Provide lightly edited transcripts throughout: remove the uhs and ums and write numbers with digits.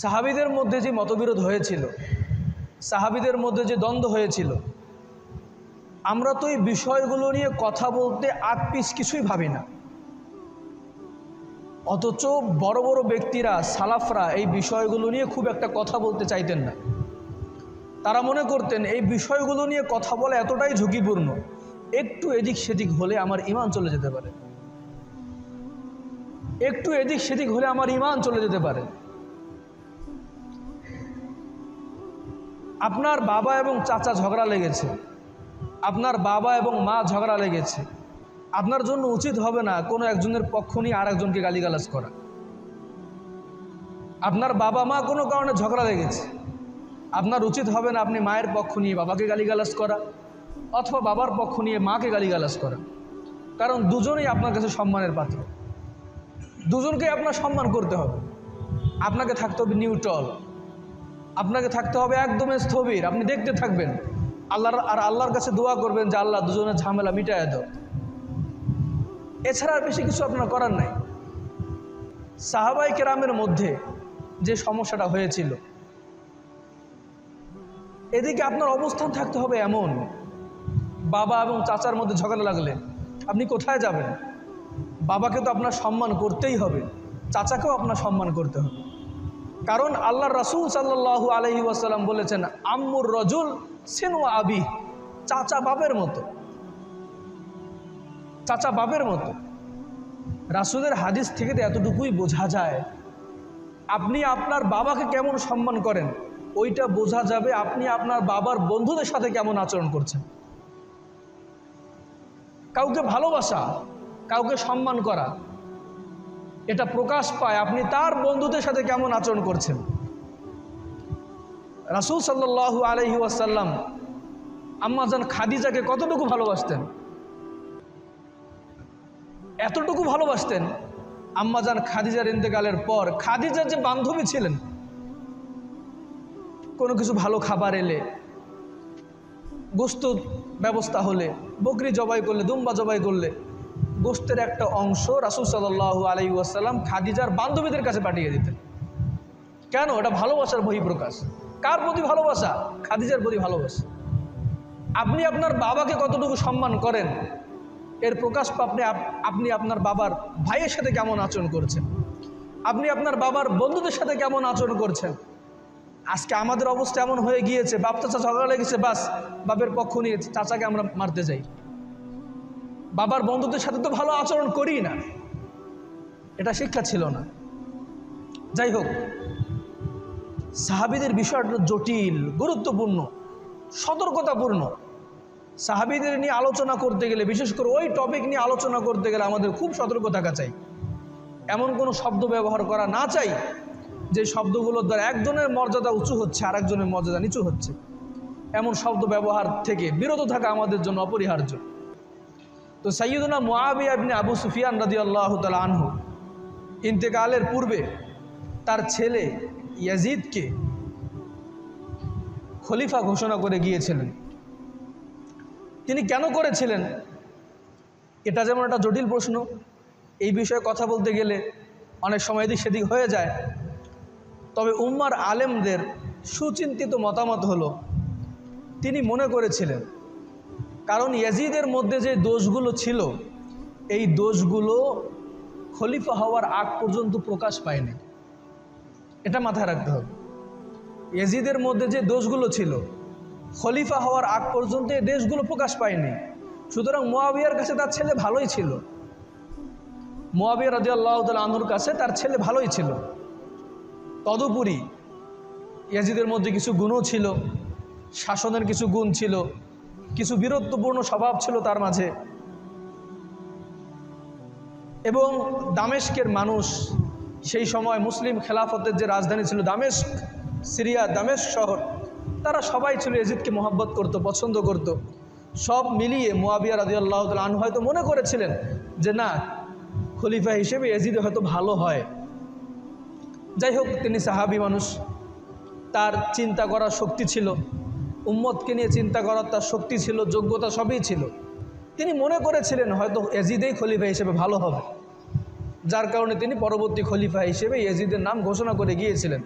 সাহাবীদের মধ্যে যে মতবিরোধ হয়েছিল, সাহাবীদের মধ্যে যে দ্বন্দ্ব হয়েছিল, আমরা তো এই বিষয়গুলো নিয়ে কথা বলতে আগ পিছ কিছুই ভাবি না। অথচ বড় বড় ব্যক্তিরা, সালাফরা এই বিষয়গুলো নিয়ে খুব একটা কথা বলতে চাইতেন না। তারা মনে করতেন এই বিষয়গুলো নিয়ে কথা বলা এতটাই ঝুঁকিপূর্ণ, একটু এদিক সেদিক হলে আমার ঈমান চলে যেতে পারে, একটু এদিক সেদিক হলে আমার ঈমান চলে যেতে পারে। আপনার বাবা এবং চাচা ঝগড়া লেগেছে, আপনার বাবা এবং মা ঝগড়া লেগেছে, আপনার জন্য উচিত হবে না কোনো একজনের পক্ষ নিয়ে আর একজনকে গালিগালাজ করা। আপনার বাবা মা কোনো কারণে ঝগড়া লেগেছে, আপনার উচিত হবে না আপনি মায়ের পক্ষ নিয়ে বাবাকে গালিগালাজ করা অথবা বাবার পক্ষ নিয়ে মাকে গালিগালাজ করা। কারণ দুজনেই আপনার কাছে সম্মানের পাত্র, দুজনকে আপনার সম্মান করতে হবে। আপনাকে থাকতে হবে নিউট্রাল, আপনাকে থাকতে হবে একদমই স্থবির। আপনি দেখতে থাকবেন আল্লাহর কাছে দোয়া করবেন যে আল্লাহ দুজনের ঝামেলা মিটায় দাও। এছাড়া আর বেশি কিছু আপনার করার নাই। সাহাবায়ে কেরামের মধ্যে যে সমস্যাটা হয়েছিল, এদিকে আপনার অবস্থান থাকতে হবে এমন, বাবা এবং চাচার মধ্যে ঝগড়া লাগলে আপনি কোথায় যাবেন? বাবাকে তো আপনার সম্মান করতেই হবে, চাচাকেও আপনার সম্মান করতে হবে। কারণ আল্লাহর রাসূল সাল্লাল্লাহু আলাইহি ওয়াসাল্লাম বলেছেন, আম্মুর রজুল সিনু আবি, চাচা বাবের মতো, চাচা বাবের মতো। রাসূলের হাদিস থেকে তো এতটুকুই বোঝা যায়, আপনি আপনার বাবাকে কেমন সম্মান করেন ওইটা বোঝা যাবে আপনি আপনার বাবার বন্ধুদের সাথে কেমন আচরণ করছেন। কাউকে ভালোবাসা, কাউকে সম্মান করা, এটা প্রকাশ পায় আপনি তার বন্ধুদের সাথে কেমন আচরণ করছেন। রাসূল সাল্লাল্লাহু আলাইহি ওয়াসাল্লাম আম্মাজান খাদিজাকে কতটুকু ভালোবাসতেন? এতটুকু ভালোবাসতেন, আম্মাজান খাদিজার ইন্তেকালের পর খাদিজার যে বান্ধবী ছিলেন, কোনো কিছু ভালো খাবার এলে, গোস্ত ব্যবস্থা হলে, বকরি জবাই করলে, দুম্বা জবাই করলে, গোস্তের একটা অংশ রাসূল সাল্লাল্লাহু আলাইহি ওয়াসাল্লাম খাদিজার বান্ধবীদের কাছে পাঠিয়ে দিতেন। কেন? এটা ভালোবাসার বহিঃপ্রকাশ। কার প্রতি ভালোবাসা? খাদিজার প্রতি ভালোবাসা। আপনি আপনার বাবাকে কতটুকু সম্মান করেন এর প্রকাশ আপনি আপনার বাবার ভাইয়ের সাথে কেমন আচরণ করছেন, আপনি আপনার বাবার বন্ধুদের সাথে কেমন আচরণ করছেন। আজকে আমাদের অবস্থা এমন হয়ে গিয়েছে, বাপ চাচা ঝগড়া লেগেছে, বাস বাপের পক্ষ নিয়ে চাচাকে আমরা মারতে যাই, বাবার বন্ধুদের সাথে তো ভালো আচরণ করি না। এটা শিক্ষা ছিল না। যাই হোক, সাহাবীদের বিষয়টা জটিল, গুরুত্বপূর্ণ, সতর্কতাপূর্ণ। সাহাবীদের নিয়ে আলোচনা করতে গেলে, বিশেষ করে ওই টপিক নিয়ে আলোচনা করতে গেলে আমাদের খুব সতর্ক থাকা চাই। এমন কোনো শব্দ ব্যবহার করা না চাই যে শব্দগুলোর দ্বারা একজনের মর্যাদা উঁচু হচ্ছে আর একজনের মর্যাদা নিচু হচ্ছে। এমন শব্দ ব্যবহার থেকে বিরত থাকা আমাদের জন্য অপরিহার্য। তো সাইয়্যিদুনা মুআবিয়া ইবনে আবু সুফিয়ান রাদিয়াল্লাহু তাআলা আনহু ইন্তেকালের পূর্বে তার ছেলে ইয়াজিদকে খলিফা ঘোষণা করে গিয়েছিলেন। তিনি কেন করেছিলেন? এটা যেমন একটা জটিল প্রশ্ন, এই বিষয়ে কথা বলতে গেলে অনেক সময় এদিক সেদিক হয়ে যায়। তবে উম্মার আলেমদের সুচিন্তিত মতামত হলো, তিনি মনে করেছিলেন কারণ ইয়াজিদের মধ্যে যে দোষগুলো ছিল, এই দোষগুলো খলিফা হওয়ার আগ পর্যন্ত প্রকাশ পায়নি। এটা মাথায় রাখতে হবে। ইয়াজিদের মধ্যে যে দোষগুলো ছিল, খলিফা হওয়ার আগ পর্যন্ত এই দেশগুলো প্রকাশ পায়নি। সুতরাং মুআবিয়ার কাছে তার ছেলে ভালোই ছিল, মুআবিয়া রাদিয়াল্লাহু তাআলা আনহুর কাছে তার ছেলে ভালোই ছিল। তদুপরি ইয়াজিদের মধ্যে কিছু গুণও ছিল, শাসনের কিছু গুণ ছিল, কিছু বীরত্বপূর্ণ স্বভাব ছিল তার মাঝে। এবং দামেস্কের মানুষ, সেই সময় মুসলিম খেলাফতের যে রাজধানী ছিল দামেস্ক, সিরিয়া দামেস্ক শহর, তারা সবাই ছিল ইয়াজিদকে মহব্বত করত, পছন্দ করত। সব মিলিয়ে মুআবিয়া রাদিয়াল্লাহু তাআলা আনহু হয়তো মনে করেছিলেন যে না, খলিফা হিসেবে ইয়াজিদ হয়তো ভালো হয়। যাই হোক, তিনি সাহাবী মানুষ, তার চিন্তা করার শক্তি ছিল, উম্মতকে নিয়ে চিন্তা করার তার শক্তি ছিল, যোগ্যতা সবই ছিল। তিনি মনে করেছিলেন হয়তো ইয়াজিদেই খলিফা হিসেবে ভালো হবে, যার কারণে তিনি পরবর্তী খলিফা হিসেবে ইয়াজিদের নাম ঘোষণা করে গিয়েছিলেন।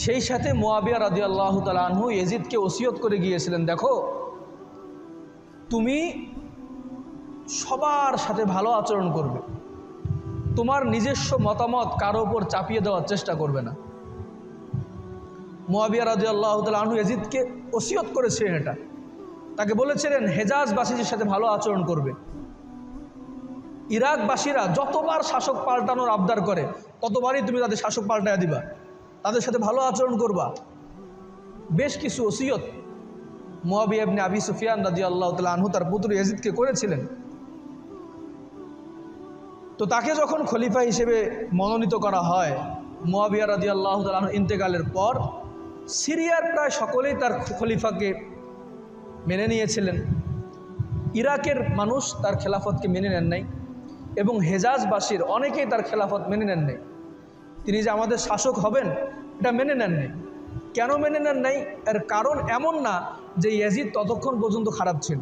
সেই সাথে মুয়াবিয়া রাদিয়াল্লাহু তাআলা আনহু ইয়াজিদকে ওসিয়ত করে গিয়েছিলেন, দেখো তুমি সবার সাথে ভালো আচরণ করবে, তোমার নিজস্ব মতামত কারো ওপর চাপিয়ে দেওয়ার চেষ্টা করবে না। মুয়াবিয়া রাদিয়াল্লাহু তাআলা আনহু ইয়াজিদকে ওসিয়ত করেছিলেন এটা, তাকে বলেছিলেন হেজাজবাসীদের সাথে ভালো আচরণ করবে। ইরাকবাসীরা যতবার শাসক পাল্টানোর আবদার করে ততবারই তুমি তাদের শাসক পাল্টায়া দিবা, তাদের সাথে ভালো আচরণ করবা। বেশ কিছু ওসিয়ত মুয়াবিয়া ইবনে আবি সুফিয়ান রাদিয়াল্লাহু তাআলা আনহু তার পুত্র ইয়াজিদকে করেছিলেন। তো তাকে যখন খলিফা হিসেবে মনোনীত করা হয়, মুয়াবিয়া রাদিয়াল্লাহু তাআলা আনহু ইন্তেকালের পর সিরিয়ার প্রায় সকলেই তার খলিফাকে মেনে নিয়েছিলেন। ইরাকের মানুষ তার খেলাফতকে মেনে নেন নাই এবং হেজাজবাসীর অনেকেই তার খেলাফত মেনে নেন নাই। তিনি যে আমাদের শাসক হবেন এটা মেনে নেন নাই। কেন মেনে নেন নাই? এর কারণ এমন না যে ইয়াজিদ ততক্ষণ পর্যন্ত খারাপ ছিল,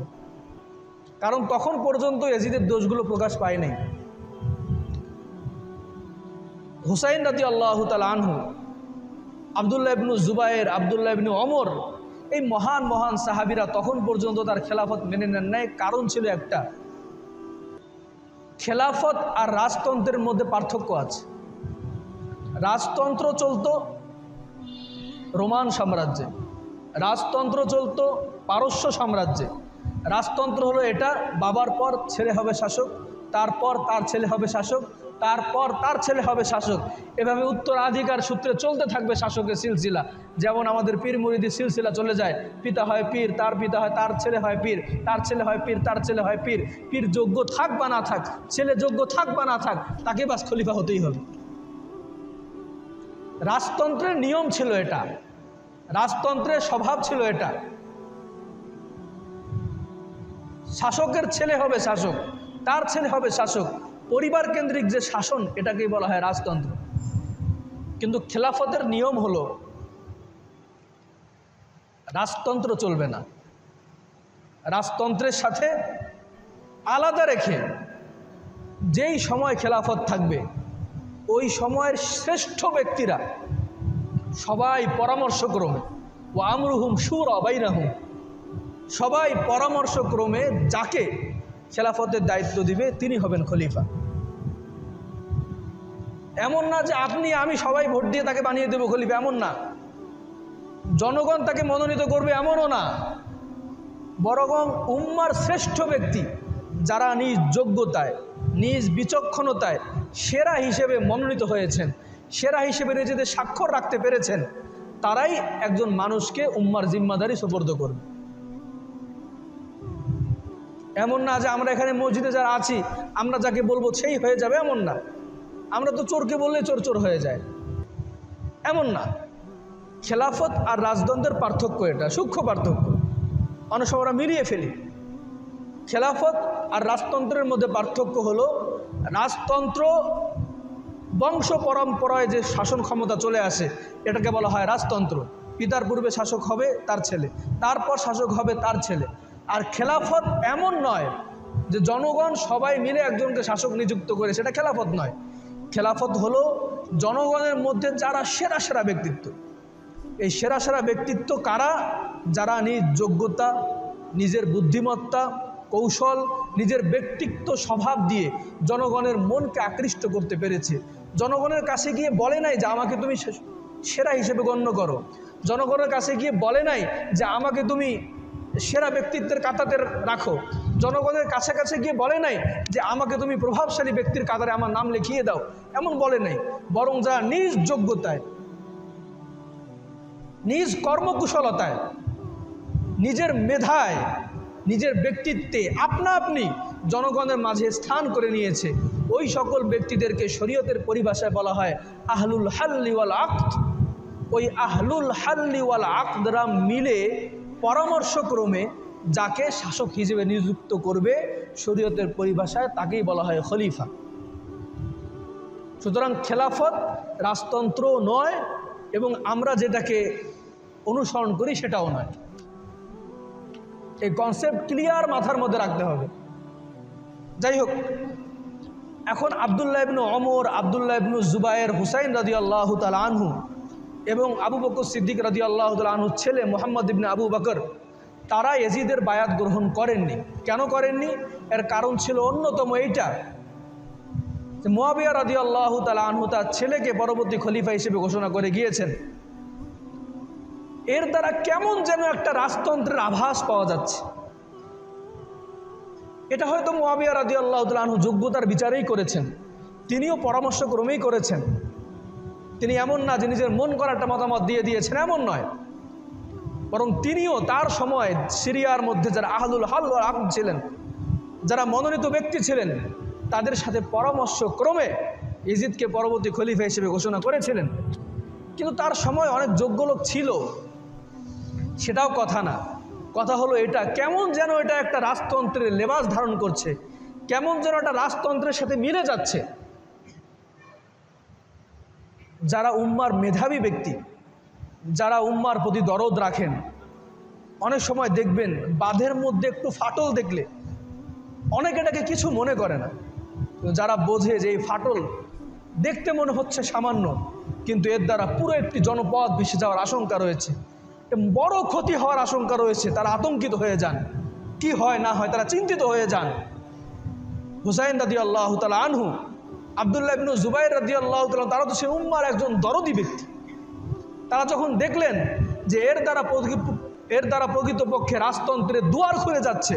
কারণ তখন পর্যন্ত ইয়াজিদের দোষগুলো প্রকাশ পায় নাই। হুসাইন রাদিয়াল্লাহু তাআলা আনহু, আব্দুল্লাহ ইবনে জুবায়ের, আব্দুল্লাহ ইবনে ওমর, এই মহান মহান সাহাবীরা তখন পর্যন্ত তার খেলাফত মেনে নেন নাই। কারণ ছিল একটা, খেলাফত আর রাজতন্ত্রের মধ্যে পার্থক্য আছে। রাজতন্ত্র চলতো রোমান সাম্রাজ্যে, রাজতন্ত্র চলতো পারস্য সাম্রাজ্যে। রাজতন্ত্র হলো এটা, বাবার পর ছেলে হবে শাসক, তারপর তার ছেলে হবে শাসক, তারপর তার ছেলে হবে শাসক, এভাবে উত্তরাধিকার সূত্রে চলতে থাকবে শাসকের সিলসিলা। যেমন আমাদের পীর মুরিদির সিলসিলা চলে যায়, পিতা হয় পীর, তার পিতা হয়, তার ছেলে হয় পীর, তার ছেলে হয় পীর, তার ছেলে হয় পীর। পীর যোগ্য থাক বা না থাক, ছেলে যোগ্য থাক বা না থাক, তাকে বাস খলিফা হতেই হবে। রাজতন্ত্রের নিয়ম ছিল এটা, রাজতন্ত্রের স্বভাব ছিল এটা। শাসকের ছেলে হবে শাসক, তার ছেলে হবে শাসক। পরিবার কেন্দ্রিক যে শাসন, এটাকেই বলা হয় রাজতন্ত্র। কিন্তু খেলাফতের নিয়ম হলো রাজতন্ত্র চলবে না, রাজতন্ত্রের সাথে আলাদা রেখে যেই সময় খেলাফত থাকবে ওই সময়ের শ্রেষ্ঠ ব্যক্তিরা সবাই পরামর্শক্রমে, ও আমরুহুম শুরা বাইনাহুম, সবাই পরামর্শক্রমে যাকে খেলাফতের দায়িত্ব দিবে তিনি হবেন খলিফা। এমন না যে আপনি আমি সবাই ভোট দিয়ে তাকে বানিয়ে দেব খলিফা, এমন না। জনগণ তাকে মনোনীত করবে, এমনও না। বরং উম্মার শ্রেষ্ঠ ব্যক্তি যারা নিজ যোগ্যতায়, নিজ বিচক্ষণতায় সেরা হিসেবে মনোনীত হয়েছেন, সেরা হিসেবে নিজেদের স্বাক্ষর রাখতে পেরেছেন, তারাই একজন মানুষকে উম্মার জিম্মাদারি সুপর্দ করবে। এমন না যে আমরা এখানে মসজিদে যারা আছি আমরা যাকে বলবো সেই হয়ে যাবে, এমন না। আমরা তো চোরকে বললে চোর চোর হয়ে যায়, এমন না। খেলাফত আর রাজতন্ত্রের পার্থক্য এটা, সূক্ষ্ম পার্থক্য। অনেক সময় আমরা মিলিয়ে ফেলি। খেলাফত আর রাজতন্ত্রের মধ্যে পার্থক্য হলো, রাজতন্ত্র বংশ পরম্পরায় যে শাসন ক্ষমতা চলে আসে এটাকে বলা হয় রাজতন্ত্র। পিতার পূর্বে শাসক হবে তার ছেলে, তারপর শাসক হবে তার ছেলে। আর খেলাফত এমন নয় যে জনগণ সবাই মিলে একজনকে শাসক নিযুক্ত করে, সেটা খেলাফত নয়। খেলাফত হলো জনগণের মধ্যে যারা সেরা সেরা ব্যক্তিত্ব। এই সেরা সেরা ব্যক্তিত্ব কারা? যারা নিজ যোগ্যতা, নিজের বুদ্ধিমত্তা, কৌশল, নিজের ব্যক্তিত্ব স্বভাব দিয়ে জনগণের মনকে আকৃষ্ট করতে পেরেছে। জনগণের কাছে গিয়ে বলে নাই যে আমাকে তুমি সেরা হিসেবে গণ্য করো, জনগণের কাছে গিয়ে বলে নাই যে আমাকে তুমি সেরা ব্যক্তিত্বের কাতারে রাখো, জনগণের কাছে কাছে গিয়ে বলে নাই যে আমাকে তুমি প্রভাবশালী ব্যক্তির কাতারে আমার নাম লিখিয়ে দাও, এমন বলে নাই। বরং যারা নিজ যোগ্যতায়, নিজ কর্মকুশলতায়, নিজের মেধায়, নিজের ব্যক্তিত্বে আপনা আপনি জনগণের মাঝে স্থান করে নিয়েছে, ওই সকল ব্যক্তিদেরকে শরীয়তের পরিভাষায় বলা হয় আহলুল হাল্লি ওয়াল আকদ। ওই আহলুল হাল্লি ওয়াল আকদরা মিলে পরামর্শক্রমে যাকে শাসক হিসেবে নিযুক্ত করবে শরীয়তের পরিভাষায় তাকেই বলা হয় খলিফা। সুতরাং খেলাফত রাজতন্ত্র নয় এবং আমরা যেটাকে অনুসরণ করি সেটাও নয়। এই কনসেপ্ট ক্লিয়ার মাথার মধ্যে রাখতে হবে। যাই হোক, এখন আব্দুল্লাহ ইবনে ওমর, আব্দুল্লাহ ইবনে জুবায়ের, হুসাইন রাদিয়াল্লাহু তাআলা আনহু এবং আবু বকর সিদ্দিক রাদিয়াল্লাহু তাআলা আনহুর ছেলে মুহাম্মদ ইবনে আবু বকর, তারা ইয়াজিদের বায়াত গ্রহণ করেননি। কেন করেননি? এর কারণ ছিল অন্যতম এইটা যে মুয়াবিয়া রাদিয়াল্লাহু তাআলা আনহু তার ছেলেকে পরবর্তী খলিফা হিসেবে ঘোষণা করে গিয়েছেন। এর দ্বারা কেমন যেন একটা রাজতন্ত্রের আভাস পাওয়া যাচ্ছে। এটা হয়তো মুয়াবিয়া রাদিয়াল্লাহু তাআলা আনহু যোগ্যতার বিচারেই করেছেন, তিনিও পরামর্শক্রমেই করেছেন। তিনি এমন না যে নিজের মন করা একটা মতামত দিয়ে দিয়েছেন, এমন নয়, বরং তিনিও তার সময় সিরিয়ার মধ্যে যারা আহলুল হাল ওয়াল আকদ ছিলেন, যারা মনোনীত ব্যক্তি ছিলেন, তাদের সাথে পরামর্শক্রমে ইয়াজিদকে পরবর্তী খলিফা হিসেবে ঘোষণা করেছিলেন। কিন্তু তার সময় অনেক যোগ্য লোক ছিল, সেটাও কথা না। কথা হলো এটা কেমন যেন এটা একটা রাজতন্ত্রের লেবাস ধারণ করছে, কেমন যেন একটা রাজতন্ত্রের সাথে মিলে যাচ্ছে। যারা উম্মার মেধাবী ব্যক্তি, যারা উম্মার প্রতি দরদ রাখেন, অনেক সময় দেখবেন বাঁধের মধ্যে একটু ফাটল দেখলে অনেকে এটাকে কিছু মনে করে না। যারা বোঝে যে এই ফাটল দেখতে মনে হচ্ছে সামান্য, কিন্তু এর দ্বারা পুরো একটি জনপদ ভেসে যাওয়ার আশঙ্কা রয়েছে, বড় ক্ষতি হওয়ার আশঙ্কা রয়েছে, তারা আতঙ্কিত হয়ে যান। কি হয় না হয় তারা চিন্তিত হয়ে যান। হুসাইন রাদিয়াল্লাহু তাআলা আনহু, আব্দুল্লাহ ইবনে জুবাইর রাদিয়াল্লাহু তাআলা, তারা তো সে উম্মার একজন দরদি ব্যক্তি। তারা যখন দেখলেন যে এর দ্বারা প্রকৃতপক্ষে রাজতন্ত্রের দুয়ার খুলে যাচ্ছে,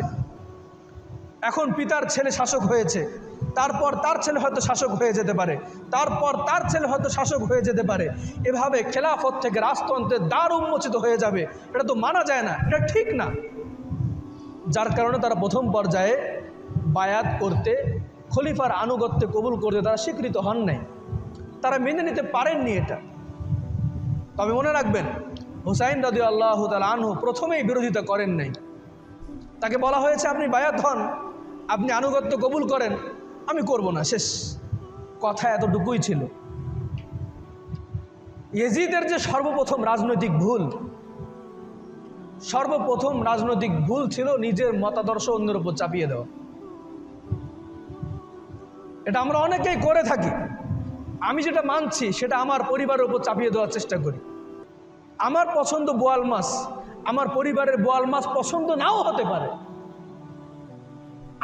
এখন পিতার ছেলে শাসক হয়েছে, তারপর তার ছেলে হয়তো শাসক হয়ে যেতে পারে, তারপর তার ছেলে হয়তো শাসক হয়ে যেতে পারে, এভাবে খেলাফত থেকে রাজতন্ত্রের দ্বার উন্মোচিত হয়ে যাবে, এটা তো মানা যায় না, এটা ঠিক না। যার কারণে তারা প্রথম পর্যায়ে বায়াত করতে, খলিফার আনুগত্যে কবুল করতে তারা স্বীকৃত হন নাই, তারা মেনে নিতে পারেননি এটা। তবে মনে রাখবেন, হুসাইন রাদিয়াল্লাহু তাআলা আনহু প্রথমেই বিরোধিতা করেন নাই। তাকে বলা হয়েছে আপনি বায়াত হন, আপনি আনুগত্য কবুল করেন, আমি করব না, শেষ কথা এতটুকুই ছিল। ইয়াজিদের যে সর্বপ্রথম রাজনৈতিক ভুল ছিল নিজের মতাদর্শ অন্যের উপর চাপিয়ে দেওয়া। এটা আমরা অনেকেই করে থাকি। আমি যেটা মানছি সেটা আমার পরিবারের উপর চাপিয়ে দেওয়ার চেষ্টা করি। আমার পছন্দ বোয়াল মাছ, আমার পরিবারের বোয়াল মাছ পছন্দ নাও হতে পারে,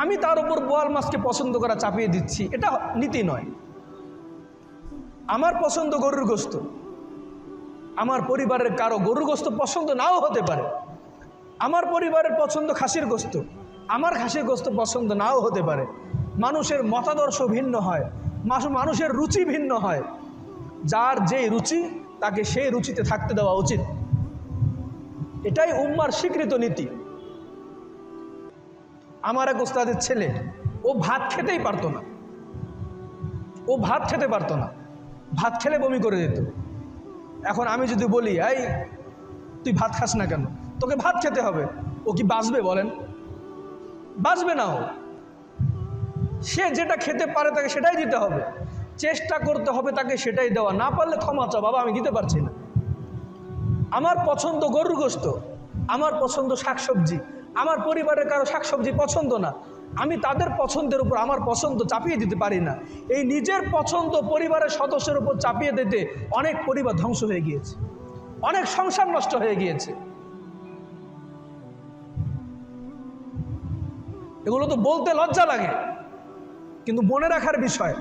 আমি তার উপর বোয়াল মাছকে পছন্দ করা চাপিয়ে দিচ্ছি, এটা নীতি নয়। আমার পছন্দ গরুর গোশত, আমার পরিবারের কারো গরুর গোশত পছন্দ নাও হতে পারে। আমার পরিবারের পছন্দ খাসির গোশত, আমার খাসির গোশত পছন্দ নাও হতে পারে। মানুষের মতাদর্শ ভিন্ন হয়, মানুষের রুচি ভিন্ন হয়। যার যেই রুচি তাকে সেই রুচিতে থাকতে দেওয়া উচিত, এটাই উম্মার স্বীকৃত নীতি। আমার এক ওস্তাদের ছেলে, ও ভাত খেতেই পারতো না, ভাত খেলে বমি করে দিত। এখন আমি যদি বলি এই তুই ভাত খাস না কেন, তোকে ভাত খেতে হবে, ও কি বাঁচবে বলেন? বাঁচবে না। সে যেটা খেতে পারে তাকে সেটাই দিতে হবে, চেষ্টা করতে হবে তাকে সেটাই দেওয়া, না পারলে ক্ষমা চাও, বাবা আমি দিতে পারছি না। আমার পছন্দ গরুর গোশত, আমার পছন্দ শাকসবজি, আমার পরিবারের কারো শাকসবজি পছন্দ না, আমি তাদের পছন্দের উপর আমার পছন্দ চাপিয়ে দিতে পারি না। এই নিজের পছন্দ পরিবারের সদস্যের উপর চাপিয়ে দিতে অনেক পরিবার ধ্বংস হয়ে গিয়েছে, অনেক সংসার নষ্ট হয়ে গিয়েছে। এগুলো তো বলতে লজ্জা লাগে, কিন্তু মনে রাখার বিষয়।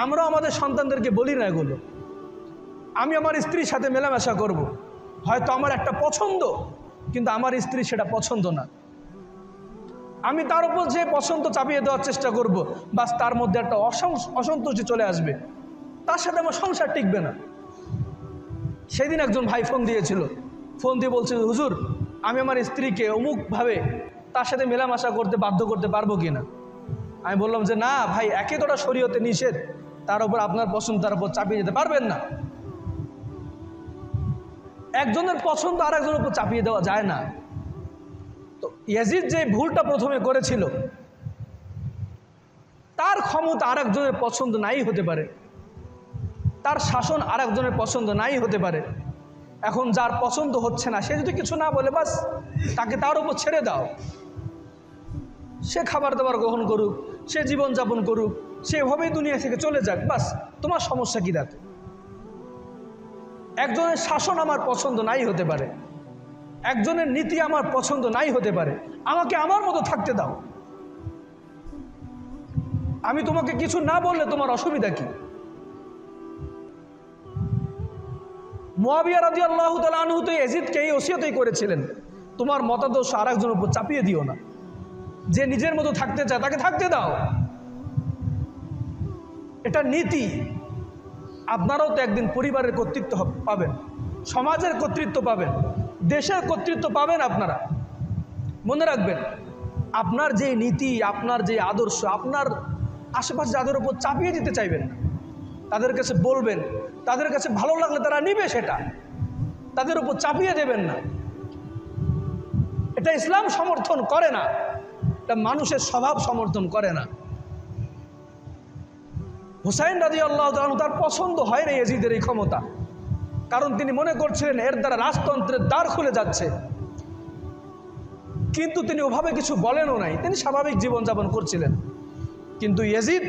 আমরা আমাদের সন্তানদেরকে বলি না এগুলো। আমি আমার স্ত্রীর সাথে মেলামেশা করব, হয়তো আমার একটা পছন্দ, কিন্তু আমার স্ত্রী সেটা পছন্দ না। আমি তার উপর যে পছন্দ চাপিয়ে দেওয়ার চেষ্টা করব, বাস তার মধ্যে একটা অসন্তুষ্টি চলে আসবে, তার সাথে আমার সংসার টিকবে না। সেদিন একজন ভাই ফোন দিয়েছিল, ফোন দিয়ে বলছে হুজুর আমি আমার স্ত্রীকে অমুকভাবে তার সাথে মেলামেশা করতে বাধ্য করতে পারবো কিনা। আমি বললাম যে না ভাই, একে তোটা শরীয়তে নিষেধ, তার উপর আপনার পছন্দ তার উপর চাপিয়ে যেতে পারবেন না। একজনের পছন্দ আর একজনের উপর চাপিয়ে দেওয়া যায় না। তো ইয়াজিদ যে ভুলটা প্রথমে করেছিল, তার ক্ষমতা আর একজনের পছন্দ নাই হতে পারে, তার শাসন আর একজনের পছন্দ নাই হতে পারে। এখন যার পছন্দ হচ্ছে না সে যদি কিছু না বলে বাস তাকে তার উপর ছেড়ে দাও, সে খাবার দাবার গ্রহণ করুক, সে জীবনযাপন করুক, সেভাবেই দুনিয়া থেকে চলে যাক, বাস তোমার সমস্যা কি? রাতে একজনের শাসন আমার পছন্দ নাই হতে পারে, একজনের নীতি আমার পছন্দ নাই হতে পারে, আমাকে আমার মতো থাকতে দাও। আমি তোমাকে কিছু না বললে তোমার অসুবিধা কি? মুআবিয়া রাদিয়াল্লাহু তাআলা আনহু তো ইয়াজিদকে এই ওসিয়তই করেছিলেন, তোমার মতাদর্শ আরেকজনের উপর চাপিয়ে দিও না। যে নিজের মতো থাকতে চায় তাকে থাকতে দাও, এটা নীতি। আপনারাও তো একদিন পরিবারের কর্তৃত্ব পাবেন, সমাজের কর্তৃত্ব পাবেন, দেশের কর্তৃত্ব পাবেন। আপনারা মনে রাখবেন, আপনার যে নীতি, আপনার যে আদর্শ, আপনার আশেপাশে যাদের উপর চাপিয়ে দিতে চাইবেন না, তাদের কাছে বলবেন, তাদের কাছে ভালো লাগলে তারা নিবে, সেটা তাদের উপর চাপিয়ে দেবেন না। এটা ইসলাম সমর্থন করে না, এটা মানুষের স্বভাব সমর্থন করে না। হুসাইন রাদিয়াল্লাহু তাআলা তার পছন্দ হয় না ইয়াজিদের এই ক্ষমতা, কারণ তিনি মনে করছিলেন এর দ্বারা রাজতন্ত্রের দ্বার খুলে যাচ্ছে। কিন্তু তিনি ওভাবে কিছু বলেনও নাই, তিনি স্বাভাবিক জীবনযাপন করছিলেন। কিন্তু ইয়াজিদ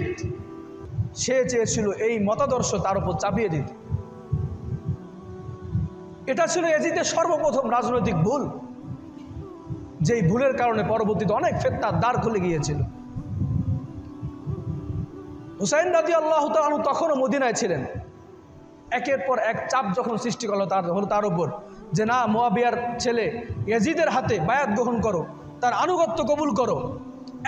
সে চেয়েছিল এই মতাদর্শ তার উপর চাপিয়ে দিতে। এটা ছিল ইয়াজিদের সর্বপ্রথম রাজনৈতিক ভুল, যেই ভুলের কারণে পরবর্তীতে অনেক ফিতনার দ্বার খুলে গিয়েছিল। হুসাইন রাদিয়াল্লাহু তাআলা তখনও মদিনায় ছিলেন। একের পর এক চাপ যখন সৃষ্টি হলো তার উপর, যে না, মুআবিয়ার ছেলে ইয়াজিদের হাতে বায়াত গ্রহণ করো, তার আনুগত্য কবুল করো।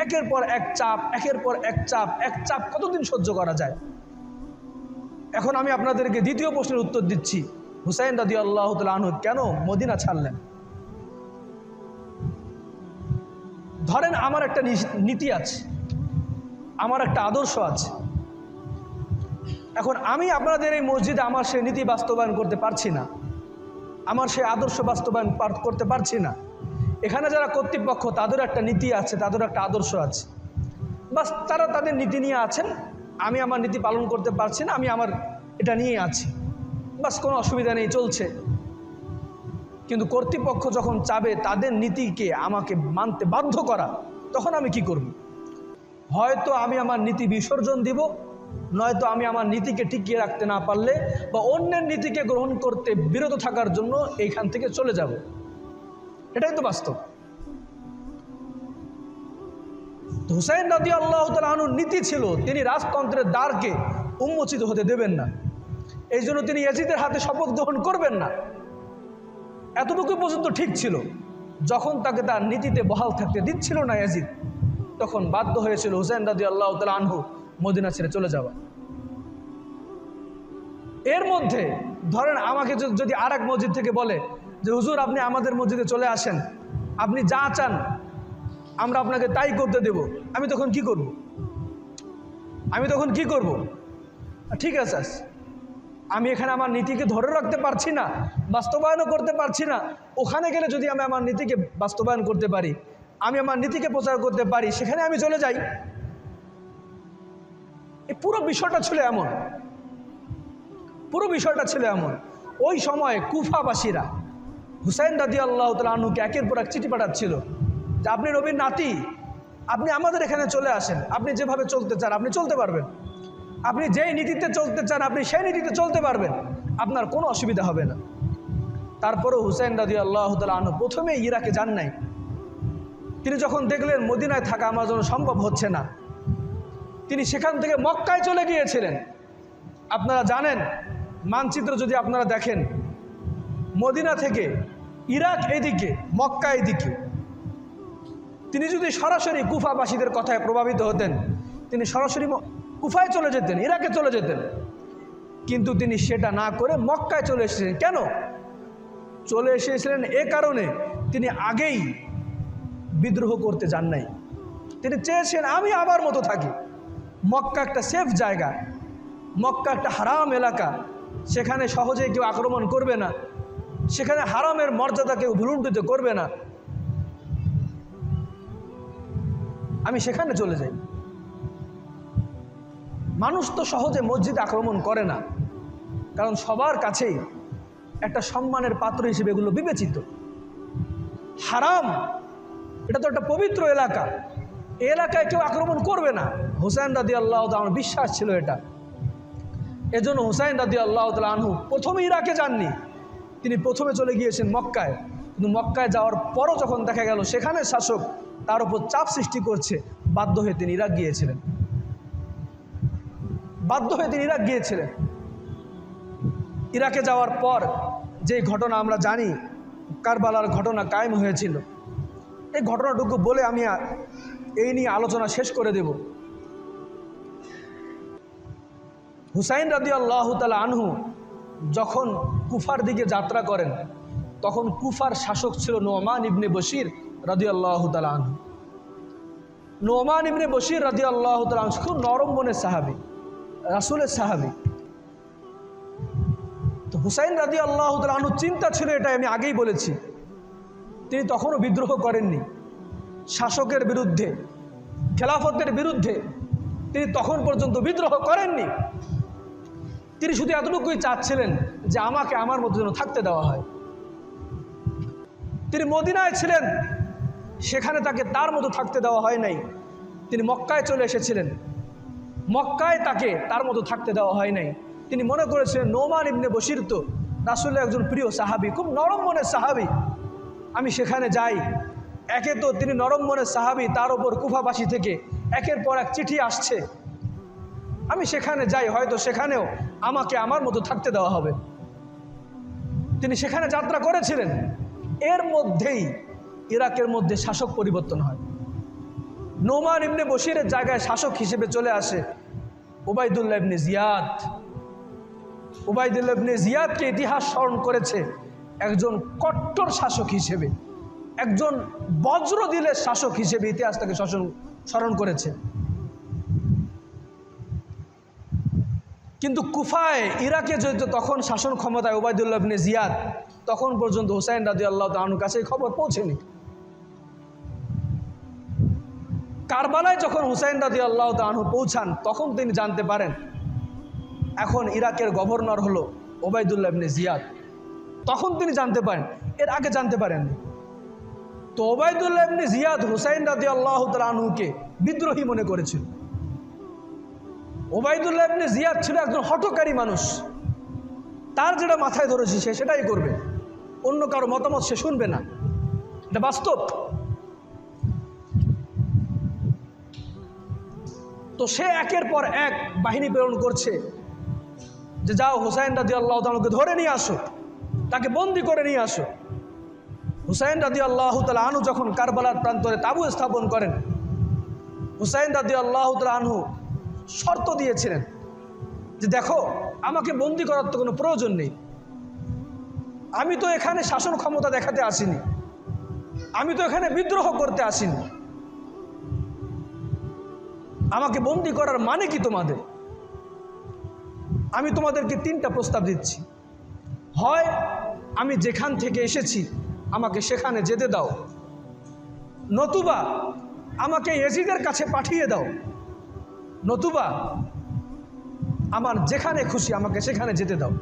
একের পর এক চাপ, একের পর এক চাপ, এক চাপ কতদিন সহ্য করা যায়? এখন আমি আপনাদেরকে দ্বিতীয় প্রশ্নের উত্তর দিচ্ছি, হুসাইন রাদিয়াল্লাহু তাআলা আনহু কেন মদিনা ছাড়লেন? ধরেন আমার একটা নীতি আছে, আমার একটা আদর্শ আছে। এখন আমি আপনাদের এই মসজিদে আমার সেই নীতি বাস্তবায়ন করতে পারছি না, আমার সেই আদর্শ বাস্তবায়ন করতে পারছি না। এখানে যারা কর্তৃপক্ষ, তাদের একটা নীতি আছে, তাদের একটা আদর্শ আছে, বাস তারা তাদের নীতি নিয়ে আছেন, আমি আমার নীতি পালন করতে পারছি না, আমি আমার এটা নিয়ে আছি, বাস কোনো অসুবিধা নেই, চলছে। কিন্তু কর্তৃপক্ষ যখন চাবে তাদের নীতিকে আমাকে মানতে বাধ্য করা, তখন আমি কি করব? হয়তো আমি আমার নীতি বিসর্জন দিব, নয়তো আমি আমার নীতিকে টিকিয়ে রাখতে না পারলে বা অন্যের নীতিকে গ্রহণ করতে বিরত থাকার জন্য এইখান থেকে চলে যাব। এটাই তো বাস্তব। হুসাইন রাদিয়াল্লাহু তাআলা আনহুর নীতি ছিল তিনি রাজতন্ত্রের দ্বারকে উন্মোচিত হতে দেবেন না, এই জন্য তিনি ইয়াজিদের হাতে শপথ গ্রহণ করবেন না। এতটুকু পর্যন্ত ঠিক ছিল। যখন তাকে তার নীতিতে বহাল থাকতে দিচ্ছিল না ইয়াজিদ, তখন বাধ্য হয়েছিল হুসাইন রাদিয়াল্লাহু তাআলা আনহু মদিনা ছেড়ে চলে যাওয়া। এর মধ্যে ধরেন আমাকে যদি আর এক মসজিদ থেকে বলে যে হুজুর আপনি আমাদের মসজিদে চলে আসেন, আপনি যা চান আমরা আপনাকে তাই করতে দেব, আমি তখন কি করব? ঠিক আছে, আমি এখানে আমার নীতিকে ধরে রাখতে পারছি না, বাস্তবায়নও করতে পারছি না, ওখানে গেলে যদি আমি আমার নীতিকে বাস্তবায়ন করতে পারি, আমি আমার নীতিকে প্রচার করতে পারি, সেখানে আমি চলে যাই। এই পুরো বিষয়টা ছিল এমন। ওই সময় কুফাবাসীরা হুসাইন রাদিয়াল্লাহু তাআলা আনহুকে একের পর এক চিঠি পাঠাচ্ছিল যে আপনি নবীর নাতি, আপনি আমাদের এখানে চলে আসেন, আপনি যেভাবে চলতে চান আপনি চলতে পারবেন, আপনি যেই নীতিতে চলতে চান আপনি সেই নীতিতে চলতে পারবেন, আপনার কোনো অসুবিধা হবে না। তারপরেও হুসাইন রাদিয়াল্লাহু তাআলা আনহু প্রথমে ইরাকে যান নাই। তিনি যখন দেখলেন মদিনায় থাকা আমার জন্য সম্ভব হচ্ছে না, তিনি সেখান থেকে মক্কায় চলে গিয়েছিলেন। আপনারা জানেন, মানচিত্র যদি আপনারা দেখেন, মদিনা থেকে ইরাক এদিকে, মক্কা এদিকে। তিনি যদি সরাসরি কুফাবাসীদের কথায় প্রভাবিত হতেন, তিনি সরাসরি কুফায় চলে যেতেন, ইরাকে চলে যেতেন। কিন্তু তিনি সেটা না করে মক্কায় চলে এসেছিলেন। কেন চলে এসেছিলেন? এ কারণে তিনি আগেই বিদ্রোহ করতে যান নাই। তিনি চেয়েছেন আমি আমার মতো থাকি। মক্কা একটা সেফ জায়গা, মক্কা একটা হারাম এলাকা, সেখানে সহজে কেউ আক্রমণ করবে না, সেখানে হারামের মর্যাদা কেউ ভুলুণ্ঠিত করবে না, আমি সেখানে চলে যাই। মানুষ তো সহজে মসজিদ আক্রমণ করে না, কারণ সবার কাছেই একটা সম্মানের পাত্র হিসেবে এগুলো বিবেচিত। হারাম এটা তো একটা পবিত্র এলাকা, এই এলাকায় কেউ আক্রমণ করবে না। হুসাইন রাদিয়াল্লাহু তাআলা বিশ্বাস ছিল এটা। এজন্য হুসাইন রাদিয়াল্লাহু তাআলা আনহু প্রথমে ইরাকে যাননি, তিনি প্রথমে চলে গিয়েছেন মক্কায়। কিন্তু মক্কায় যাওয়ার পরও যখন দেখা গেল সেখানে শাসক তার উপর চাপ সৃষ্টি করছে, বাধ্য হয়ে তিনি ইরাক গিয়েছিলেন। ইরাকে যাওয়ার পর যে ঘটনা আমরা জানি, কারবালার ঘটনা কায়েম হয়েছিল, এই ঘটনাটুকু বলে আমি এই নিয়ে আলোচনা শেষ করে দেব। হুসাইন রাদিয়াল্লাহু তাআলা আনহু যখন কুফার দিকে যাত্রা করেন, তখন কুফার শাসক ছিল নোমান ইবনে বশির রাদিয়াল্লাহু তাআলা আনহু। নোমান ইবনে বশির রাদিয়াল্লাহু তাআলা আনহু খুব নরম মনের সাহাবী, রাসূলের সাহাবী। তো হুসাইন রাদিয়াল্লাহু তাআলা আনহু চিন্তা ছিল, এটা আমি আগেই বলেছি, তিনি তখনও বিদ্রোহ করেননি শাসকের বিরুদ্ধে, খেলাফতের বিরুদ্ধে তিনি তখন পর্যন্ত বিদ্রোহ করেননি। তিনি শুধু এতটুকুই চাচ্ছিলেন যে আমাকে আমার মধ্যে যেন থাকতে দেওয়া হয়। তিনি মদিনায় ছিলেন, সেখানে তাকে তার মতো থাকতে দেওয়া হয় নাই। তিনি মক্কায় চলে এসেছিলেন, মক্কায় তাকে তার মতো থাকতে দেওয়া হয় নাই। তিনি মনে করেছিলেন নোমান ইবনে বশির তো রাসূলের একজন প্রিয় সাহাবী, খুব নরম মনের সাহাবী, আমি সেখানে যাই। একে তো তিনি নরম মনের সাহাবী, তার ওপর কুফাবাসী থেকে একের পর এক চিঠি আসছে, আমি সেখানে যাই, হয়তো সেখানেও আমাকে আমার মতো থাকতে দেওয়া হবে। তিনি সেখানে যাত্রা করেছিলেন। এর মধ্যেই ইরাকের মধ্যে শাসক পরিবর্তন হয়। নোমান ইবনে বশিরের জায়গায় শাসক হিসেবে চলে আসে উবাইদুল্লাহ ইবনে জিয়াদ। উবাইদুল্লাহ ইবনে জিয়াদকে ইতিহাস স্মরণ করেছে একজন কট্টর শাসক হিসেবে, একজন বজ্রদিলের শাসক হিসেবে ইতিহাস তাকে স্মরণ করেছে। কিন্তু কুফায়, ইরাকে যেহেতু তখন শাসন ক্ষমতায় উবাইদুল্লাহ ইবনে জিয়াদ, তখন পর্যন্ত হুসাইন রাদিয়াল্লাহু তাআলা আনহুর কাছে খবর পৌঁছেনি। কারবালায় যখন হুসাইন রাদিয়াল্লাহু তাআলা আনহু পৌঁছান, তখন তিনি জানতে পারেন এখন ইরাকের গভর্নর হলো উবাইদুল্লাহ ইবনে জিয়াদ। তখন তিনি জানতে পারেন, এর আগে জানতে পারেননি। তো উবাইদুল্লাহ ইবনে জিয়াদ হুসাইন রাদিয়াল্লাহু তাআলা আনহুকে বিদ্রোহী মনে করেছিল। উবাইদুল্লাহ ইবনে জিয়াদ ছিল একজন হঠকারী মানুষ, তার যেটা মাথায় ধরেছে সে সেটাই করবে, অন্য কারো মতামত সে শুনবে না, এটা বাস্তব। তো সে একের পর এক বাহিনী প্রেরণ করছে যে যাও হুসাইন রাদিয়াল্লাহু তাআলা আনহুকে ধরে নিয়ে আসো, তাকে বন্দি করে নিয়ে আসো। হুসাইন রাদিয়াল্লাহু তাআলা আনহু যখন কারবালার প্রান্তরে তাঁবু স্থাপন করেন, হুসাইন রাদিয়াল্লাহু তাআলা আনহু শর্ত দিয়েছিলেন যে দেখো, আমাকে বন্দি করার তো কোনো প্রয়োজন নেই, আমি তো এখানে শাসন ক্ষমতা দেখাতে আসিনি, আমি তো এখানে বিদ্রোহ করতে আসিনি, আমাকে বন্দি করার মানে কি তোমাদের? আমি তোমাদেরকে তিনটা প্রস্তাব দিচ্ছি, হয় আমি যেখান থেকে এসেছি আমাকে সেখানে যেতে দাও, নতুবা আমাকে ইয়াজিদের কাছে পাঠিয়ে দাও, নতুবা আমার যেখানে খুশি আমাকে সেখানে যেতে দাও।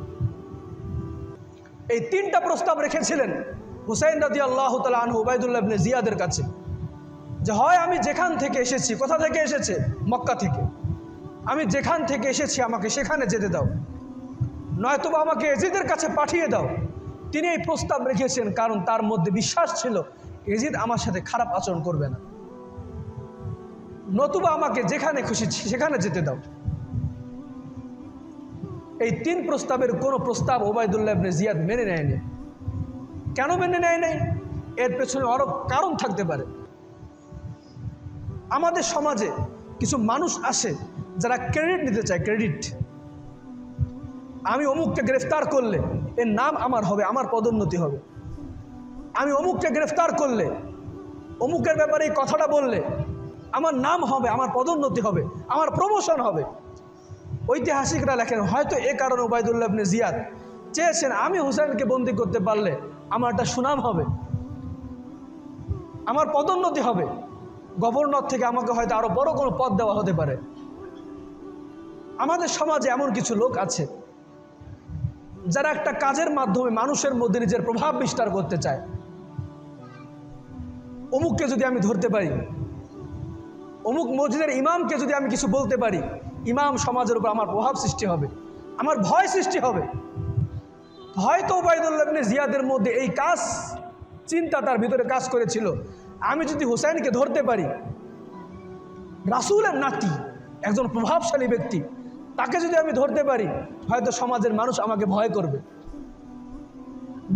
এই তিনটা প্রস্তাব রেখেছিলেন হুসাইন রাদিয়াল্লাহু তাআলা আনহু উবাইদুল্লাহ ইবনে জিয়াদের কাছে, যে হয় আমি যেখান থেকে এসেছি, কোথা থেকে এসেছে? মক্কা থেকে, আমি যেখান থেকে এসেছি আমাকে সেখানে যেতে দাও, নয়তোবা আমাকে ইয়াজিদের কাছে পাঠিয়ে দাও। তিনি এই প্রস্তাব রেখেছেন কারণ তার মধ্যে বিশ্বাস ছিল ইয়াজিদ আমার সাথে খারাপ আচরণ করবে না, নতুবা আমাকে যেখানে খুশি সেখানে যেতে দাও। এই তিন প্রস্তাবের কোনো প্রস্তাব উবাইদুল্লাহ ইবনে জিয়াদ মেনে নেয়নি। কেন মেনে নেয় নাই? এর পেছনে আরও কারণ থাকতে পারে। আমাদের সমাজে কিছু মানুষ আসে যারা ক্রেডিট নিতে চায়, ক্রেডিট। আমি অমুককে গ্রেফতার করলে এর নাম আমার হবে, আমার পদোন্নতি হবে। আমি অমুককে গ্রেফতার করলে, অমুকের ব্যাপারে এই কথাটা বললে আমার নাম হবে, আমার পদোন্নতি হবে, আমার প্রমোশন হবে। ঐতিহাসিকরা লেখেন হয়তো এ কারণে উবাইদুল্লাহ ইবনে জিয়াদ চেয়েছেন আমি হুসাইনকে বন্দী করতে পারলে আমার একটা সুনাম হবে, আমার পদোন্নতি হবে, গভর্নর থেকে আমাকে হয়তো আরো বড় কোনো পদ দেওয়া হতে পারে। আমাদের সমাজে এমন কিছু লোক আছে যারা একটা কাজের মাধ্যমে মানুষের মধ্যে নিজের প্রভাব বিস্তার করতে চায়। অমুককে যদি আমি ধরতে পারি, অমুক মসজিদের ইমামকে যদি আমি কিছু বলতে পারি, ইমাম সমাজের উপর আমার প্রভাব সৃষ্টি হবে, আমার ভয় সৃষ্টি হবে। হয়তো উবাইদুল্লাহ ইবনে জিয়াদের মধ্যে এই কাজ চিন্তা তার ভিতরে কাজ করেছিল, আমি যদি হুসাইনকে ধরতে পারি, রাসূলের নাতি, একজন প্রভাবশালী ব্যক্তি, তাকে যদি আমি ধরতে পারি, হয়তো সমাজের মানুষ আমাকে ভয় করবে।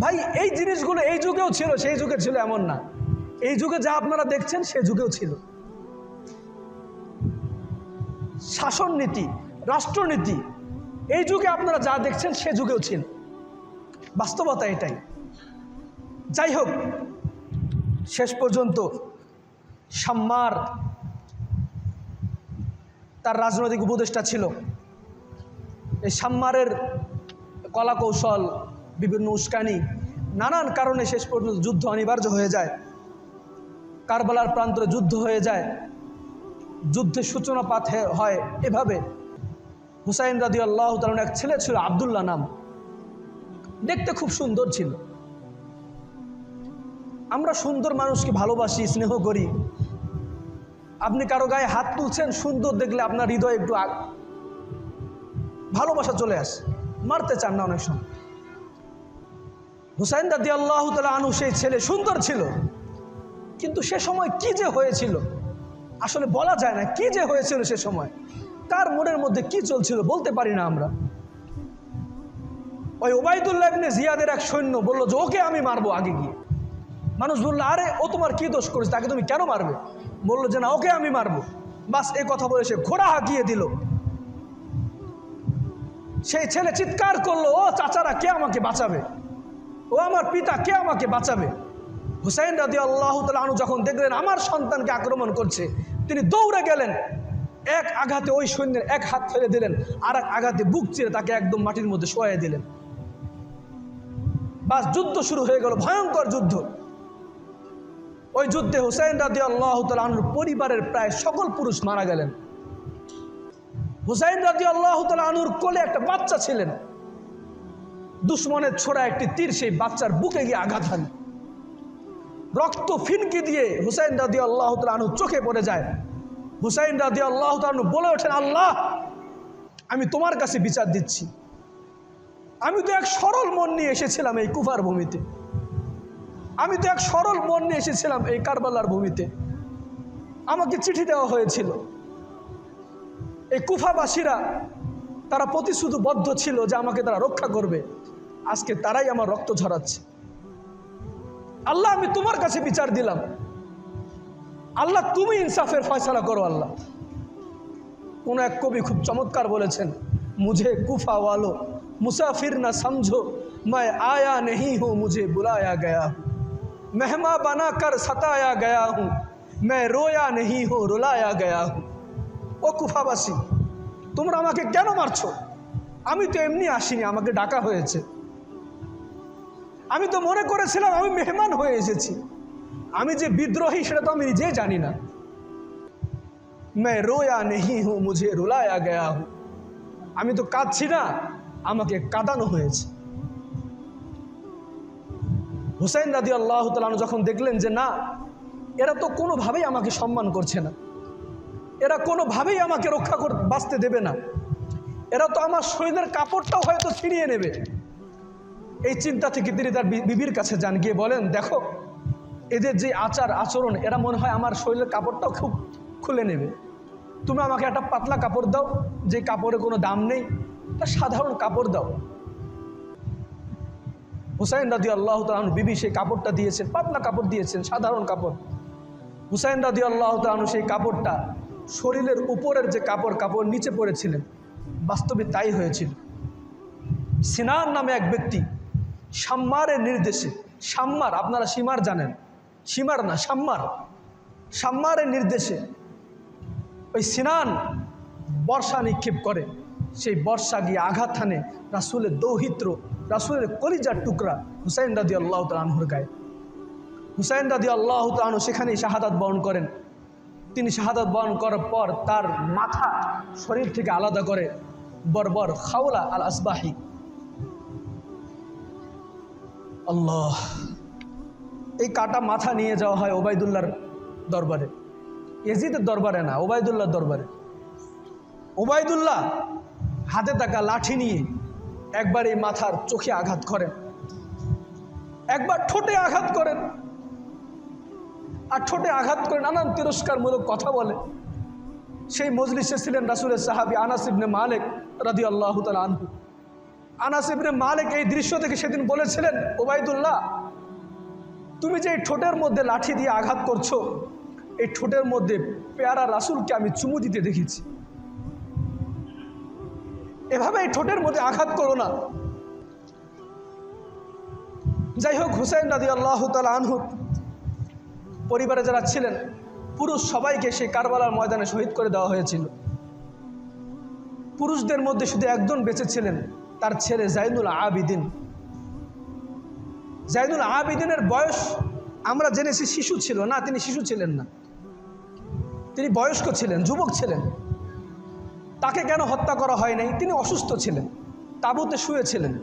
ভাই এই জিনিসগুলো এই যুগেও ছিল, সেই যুগে ছিল এমন না। এই যুগে যা আপনারা দেখছেন সেই যুগেও ছিল। শাসন নীতি, রাষ্ট্রনীতি এই যুগে আপনারা যা দেখছেন সে যুগেও ছিল। বাস্তবতা এটাই। যাই হোক, শেষ পর্যন্ত শাম্মার তার রাজনৈতিক উপদেষ্টা ছিল। এই শাম্মারের কলাকৌশল, বিভিন্ন উস্কানি, নানান কারণে শেষ পর্যন্ত যুদ্ধ অনিবার্য হয়ে যায়। কারবালার প্রান্তরে যুদ্ধ হয়ে যায়, যুদ্ধের সূচনাপাত হয় এভাবে। হুসাইন রাদিয়াল্লাহু তাআলা এক ছেলে ছিল আব্দুল্লাহ নাম, দেখতে খুব সুন্দর ছিল। আমরা সুন্দর মানুষকে ভালোবাসি, স্নেহ করি। আপনি কারো গায়ে হাত তুলছেন, সুন্দর দেখলে আপনার হৃদয়ে একটু ভালোবাসা চলে আসে, মারতে চান না অনেক সময়। হুসাইন রাদিয়াল্লাহু তাআলা আনহু সেই ছেলে সুন্দর ছিল, কিন্তু সে সময় কি যে হয়েছিল আসলে বলা যায় না। কি যে হয়েছিল সে সময়, কার মনের মধ্যে কি চলছিল বলতে পারি না আমরা। ওই উবাইদুল্লাহ ইবনে জিয়াদের এক সৈন্য বলল যে ওকে আমি মারবো আগে গিয়ে। মানুষ বলল, আরে ও তোমার কি দোষ করেছে, তাকে তুমি কেন মারবে? বললো যে না, ওকে আমি মারবো। বাস এই কথা বলে সে ঘোড়া হাঁকিয়ে দিল। সেই ছেলে চিৎকার করলো, ও চাচারা কে আমাকে বাঁচাবে, ও আমার পিতা কে আমাকে বাঁচাবে। হুসাইন রাদিয়াল্লাহু তাআলা আনহু যখন দেখলেন আমার সন্তানকে আক্রমণ করছে, তিনি দৌড়ে গেলেন, এক আঘাতে ওই সৈন্যের এক হাত ফেলে দিলেন, আর এক আঘাতে বুক চিরে তাকে একদম মাটির মধ্যে শোয়াই দিলেন। বাস যুদ্ধ শুরু হয়ে গেল, ভয়ঙ্কর যুদ্ধ। ওই যুদ্ধে হুসাইন রাদিয়াল্লাহু তাআলা আনহুর পরিবারের প্রায় সকল পুরুষ মারা গেলেন। হুসাইন রাদিয়াল্লাহু তাআলা আনহুর কোলে একটা বাচ্চা ছিলেন। দুশমনের ছোড়া একটি তীর সেই বাচ্চার বুকে গিয়ে আঘাত হানে, রক্ত ফিনকি দিয়ে হুসাইন রাদিয়াল্লাহু তাআলা আনহু চোখে পড়ে যায়। হুসাইন রাদিয়াল্লাহু তাআলা আনহু বলে ওঠেন, আল্লাহ, আমি তোমার কাছে বিচার দিচ্ছি। আমি তো এক সরল মন নিয়ে এসেছিলাম এই কুফার ভূমিতে, আমি তো এক সরল মন নিয়ে এসেছিলাম এই কারবালার ভূমিতে। আমাকে চিঠি দেওয়া হয়েছিল, এই কুফাবাসীরা তারা প্রতিশ্রুতিবদ্ধ ছিল যে আমাকে তারা রক্ষা করবে। আজকে তারাই আমার রক্ত ঝরাচ্ছে। আল্লাহ, আমি তোমার কাছে বিচার দিলাম। আল্লাহ, তুমি ইনসাফের ফয়সালা করো। আল্লাহ, কোন এক কবি খুব চমৎকার বলেছেন, মুঝে কুফা ওয়ালো মুসাফির না সমঝো, मैं आया नहीं हूँ मुझे बुलाया गया हूँ, मेहमा बना कर सताया गया हूँ, मैं रोया नहीं हूँ रुलाया गया हूँ। ও কুফাবাসী, তোমরা আমাকে কেন মারছো? আমি তো এমনি আসিনি, আমাকে ডাকা হয়েছে। আমি তো মনে করেছিলাম আমি মেহমান হয়ে এসেছি। আমি যে বিদ্রোহী সেটা তো আমি নিজেই জানি না। मैं रोया नहीं हूँ मुझे रुलाया गया हूँ, আমি তো কাঁদছি না, আমাকে কাঁদানো হয়েছে। হুসাইন রাদিয়াল্লাহু তাআলা আনহু যখন দেখলেন যে না, এরা তো কোনোভাবেই আমাকে সম্মান করছে না, এরা কোনোভাবেই আমাকে রক্ষা বাঁচতে দেবে না, এরা তো আমার শরীরের কাপড়টাও হয়তো ছিনিয়ে নেবে, এই চিন্তা থেকে তিনি তার বিবির কাছে যান, গিয়ে বলেন, দেখো এদের যে আচার আচরণ, এরা মনে হয় আমার শরীরের কাপড়টাও খুব খুলে নেবে। তুমি আমাকে একটা পাতলা কাপড় দাও, যে কাপড়ে কোনো দাম নেই, একটা সাধারণ কাপড় দাও। হুসাইন রাদিয়াল্লাহু তাআলা আনহু বিবি সেই কাপড়টা দিয়েছেন, পাতলা কাপড় দিয়েছেন, সাধারণ কাপড়। হুসাইন রাদিয়াল্লাহু তাআলা আনহু সেই কাপড়টা শরীরের উপরের যে কাপড় নিচে পড়েছিলেন। বাস্তবে তাই হয়েছিল। সিনান নামে এক ব্যক্তি শাম্মারের নির্দেশে, শাম্মার আপনারা সীমার জানেন, সীমার না শাম্মারের নির্দেশে ওই সিনান বর্ষা নিক্ষেপ করে। সেই বর্ষা গিয়ে আঘাত হানে রাসূলের দৌহিত্র, রাসূলের কলিজার টুকরা হুসাইন রাদিয়াল্লাহু তাআলা আনহুর গায়ে। হুসাইন রাদিয়াল্লাহু তাআলা আনহু সেখানেই শাহাদাত বরণ করেন। তিনি শাহাদাত বরণ করার পর তার মাথা শরীর থেকে আলাদা করে বর্বর খাওলা আল আসবাহি, আল্লাহ, এই কাটা মাথা নিয়ে যাওয়া হয় ওবাইদুল্লাহর দরবারে, ইয়াজিদের দরবারে না, ওবাইদুল্লাহর দরবারে। ওবাইদুল্লাহ হাতে থাকা লাঠি নিয়ে একবার এই মাথার চোখে আঘাত করেন, একবার ঠোঁটে আঘাত করেন, আর ঠোঁটে আঘাত করে নানান তিরস্কারমূলক কথা বলে। সেই মজলিসে ছিলেন রাসূলের সাহাবী আনাস ইবনে মালিক রাদিয়াল্লাহু তাআলা আনহু। আনাস ইবনে মালিক এই দৃশ্য থেকে সেদিন বলেছিলেন, ওবাইদুল্লাহ, তুমি যে এই ঠোঁটের মধ্যে লাঠি দিয়ে আঘাত করছো, এই ঠোঁটের মধ্যে পেয়ারা রাসূলকে আমি চুমু দিতে দেখেছি। এভাবে এই ঠোঁটের মধ্যে আঘাত করো না। যাই হোক, হুসাইন রাদিয়াল্লাহু তাআলা আনহু পরিবারে যারা ছিলেন পুরুষ সবাইকে সেই কারবালার ময়দানে শহীদ করে দেওয়া হয়েছিল। পুরুষদের মধ্যে শুধু একজন বেঁচে ছিলেন, তার ছেলে জাইনুল আবিদিন। জাইনুল আবিদিনের বয়স আমরা জেনেছি শিশু ছিল না, তিনি শিশু ছিলেন না, তিনি বয়স্ক ছিলেন, যুবক ছিলেন। তাকে কেন হত্যা করা হয় নাই? তিনি অসুস্থ ছিলেন, তাঁবুতে শুয়েছিলেন,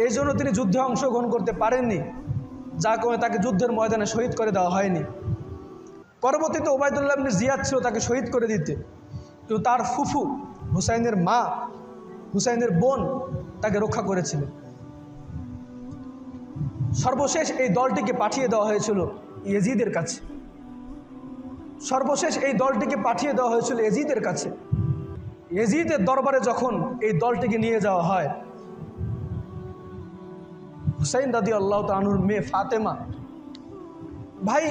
এই জন্য তিনি যুদ্ধে অংশগ্রহণ করতে পারেননি, যা কারণে তাকে যুদ্ধের ময়দানে শহীদ করে দেওয়া হয়নি। পরবর্তীতে ওবায়দুল্লাহ ইবনে জিয়াদ ছিল তাকে শহীদ করে দিতে, কিন্তু তার ফুফু হুসাইনের মা, হুসাইনের বোন তাকে রক্ষা করেছিলেন। সর্বশেষ এই দলটিকে পাঠিয়ে দেওয়া হয়েছিল ইয়াজিদের কাছে। সর্বশেষ এই দলটিকে পাঠিয়ে দেওয়া হয়েছিল ইয়াজিদের কাছে। ইয়াজিদের দরবারে যখন এই দলটিকে নিয়ে যাওয়া হয়, হুসাইন রাদিয়াল্লাহু তাআলা আনহুর মেয়ে ফাতেমা, ভাই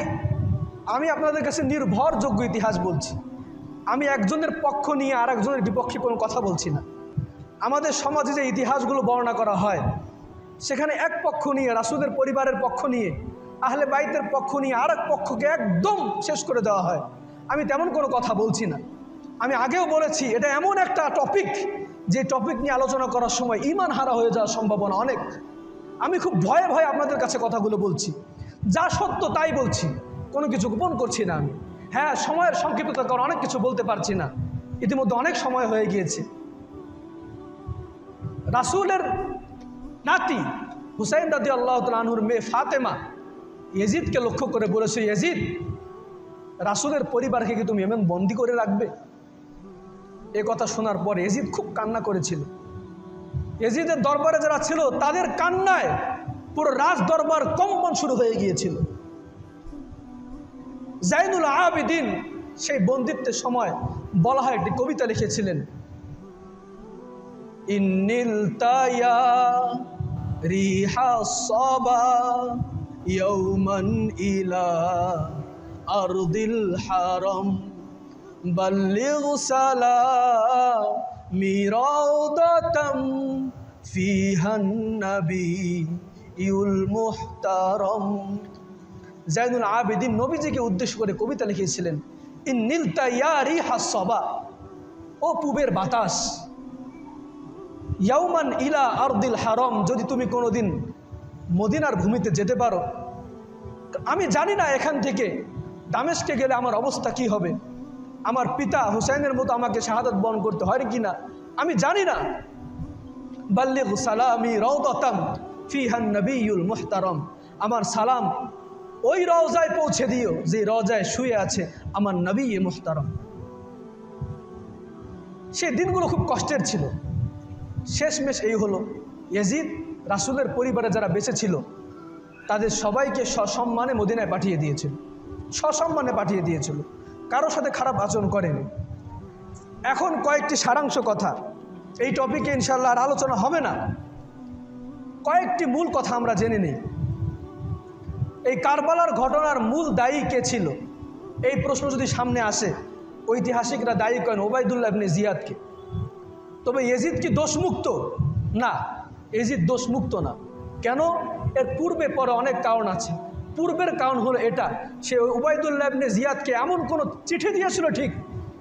আমি আপনাদের কাছে নির্ভরযোগ্য ইতিহাস বলছি, আমি একজনের পক্ষ নিয়ে আর একজনের বিপক্ষে কোনো কথা বলছি না। আমাদের সমাজে যে ইতিহাসগুলো বর্ণনা করা হয়, সেখানে এক পক্ষ নিয়ে, রাসূলের পরিবারের পক্ষ নিয়ে, আহলে বাইতের পক্ষ নিয়ে আর এক পক্ষকে একদম শেষ করে দেওয়া হয়। আমি তেমন কোনো কথা বলছি না। আমি আগেও বলেছি, এটা এমন একটা টপিক যে টপিক নিয়ে আলোচনা করার সময় ঈমান হারা হয়ে যাওয়ার সম্ভাবনা অনেক। আমি খুব ভয়ে ভয়ে আপনাদের কাছে কথাগুলো বলছি, যা সত্য তাই বলছি, কোনো কিছু গোপন করছি না আমি। হ্যাঁ, সময়ের সংক্ষিপ্ততার কারণে অনেক কিছু বলতে পারছি না, ইতিমধ্যে অনেক সময় হয়ে গিয়েছে। রাসূলের নাতি হুসাইন রাদিয়াল্লাহু তাআলা আনহুর মেয়ে ফাতেমা ইয়াজিদকে লক্ষ্য করে বলেছে, ইয়াজিদ, রাসূলের পরিবারকে কি তুমি এমন বন্দি করে রাখবে? এ কথা শোনার পর ইয়াজিদ খুব কান্না করেছিল। ইয়াজিদের দরবারে যারা ছিল তাদের কান্নায় পুরো রাজ দরবার কম্পন শুরু হয়ে গিয়েছিল। জাইনুল আবিদিন সেই বন্দিত্বের সময় বলা হয় একটি কবিতা লিখেছিলেন, ইন্নিল তায়া রিহা সাবা ইয়াওমান ইলা আরদিল হারাম বাল্লিগ সালামি রাউদাতাম ফিহান নাবিয়ুল মুহতারাম। জাইনুল আবিদিন নবীজিকে উদ্দেশ্য করে কবিতা লিখেছিলেন, ইন্নিল তায়া রিহা সাবা, ও পূবের বাতাস, ইয়াউমান ইলা আরদিল হারাম, যদি তুমি কোনোদিন মদিনার ভূমিতে যেতে পারো। আমি জানি না এখান থেকে দামেস্কে গেলে আমার অবস্থা কি হবে, আমার পিতা হুসাইনের মতো আমাকে শাহাদাত বরণ করতে হয় কি না, আমি জানি না। বাল্লিগ সালামি রাউদাতাম ফিহান নাবিয়ুল মুহতারাম, আমার সালাম ওই রওজায় পৌঁছে দিও যে রওজায় শুয়ে আছে আমার নবী মুহতারাম। সে দিনগুলো খুব কষ্টের ছিল। শেষমেশ এই হলো, ইয়াজিদ রাসূলের পরিবারে যারা বেঁচে ছিল তাদের সবাইকে সসম্মানে মদিনায় পাঠিয়ে দিয়েছিল, সসম্মানে পাঠিয়ে দিয়েছিল, কারোর সাথে খারাপ আচরণ করেনি। এখন কয়েকটি সারাংশ কথা, এই টপিকে ইনশাআল্লাহ আর আলোচনা হবে না, কয়েকটি মূল কথা আমরা জেনে নিই। এই কারবালার ঘটনার মূল দায়ী কে ছিল? এই প্রশ্ন যদি সামনে আসে, ঐতিহাসিকরা দায়ী করেন ওবায়দুল্লাহ ইবনে জিয়াদকে। তবে ইয়াজিদ কি দোষমুক্ত? না, ইয়াজিদ দোষমুক্ত না। কেন? এর পূর্বে পরে অনেক কারণ আছে। পূর্বের কারণ হলো এটা, সে ওবায়দুল্লাহ ইবনে জিয়াদকে এমন কোনো চিঠি দিয়েছিল ঠিক,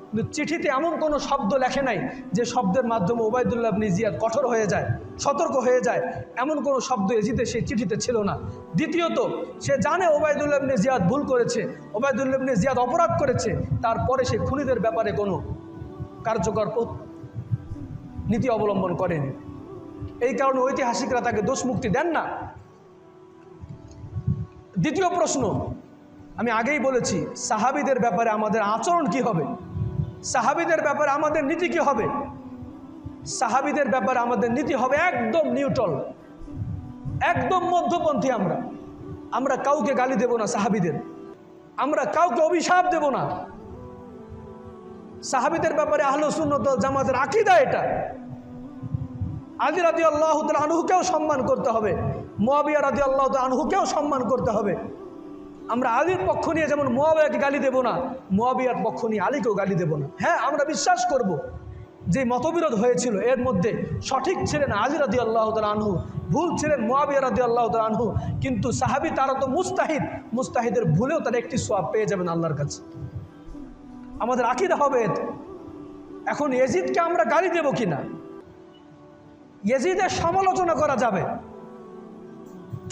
কিন্তু চিঠিতে এমন কোনো শব্দ লেখে নাই যে শব্দের মাধ্যমে ওবায়দুল্লাহ ইবনে জিয়াদ কঠোর হয়ে যায়, সতর্ক হয়ে যায়, এমন কোনো শব্দ ইয়াজিদের সেই চিঠিতে ছিল না। দ্বিতীয়ত, সে জানে ওবায়দুল্লাহ ইবনে জিয়াদ ভুল করেছে, ওবায়দুল্লাহ ইবনে জিয়াদ অপরাধ করেছে, তারপরে সে খুনিদের ব্যাপারে কোনো কার্যকর নীতি অবলম্বন করেনি। এই কারণে ঐতিহাসিকরা তাকে দোষমুক্তি দেন না। দ্বিতীয় প্রশ্ন, আমি আগেই বলেছি, সাহাবীদের ব্যাপারে আমাদের আচরণ কি হবে, সাহাবীদের ব্যাপারে আমাদের নীতি কি হবে। সাহাবীদের ব্যাপারে আমাদের নীতি হবে একদম নিউট্রাল, একদম মধ্যপন্থী। আমরা কাউকে গালি দেব না সাহাবীদের, আমরা কাউকে অভিশাপ দেব না। সাহাবীদের ব্যাপারে আহলে সুন্নাত ওয়াল জামাতের আকীদা এটা। আলী রাদিয়াল্লাহু তাআলা আনহুকেও সম্মান করতে হবে, মুয়াবিয়া রাদিয়াল্লাহু তাআলা আনহুকেও সম্মান করতে হবে। আমরা আলীর পক্ষ নিয়ে যেমন মুয়াবিয়াকে গালি দেব না, মুয়াবিয়ার পক্ষ নিয়ে আলীকেও গালি দেব না। হ্যাঁ, আমরা বিশ্বাস করব যে মতবিরোধ হয়েছিল এর মধ্যে সঠিক ছিলেন আলী রাদিয়াল্লাহু তাআলা আনহু, ভুল ছিলেন মুয়াবিয়া রাদিয়াল্লাহু তাআলা আনহু। কিন্তু সাহাবী তারা তো মুস্তাহিদ, মুস্তাহিদের ভুলেও তারা একটি সওয়াব পেয়ে যাবেন আল্লাহর কাছে। আমাদের আকীদা হবে এতে। এখন ইয়াজিদকে আমরা গালি দেব কিনা, ইয়াজিদের সমালোচনা করা যাবে,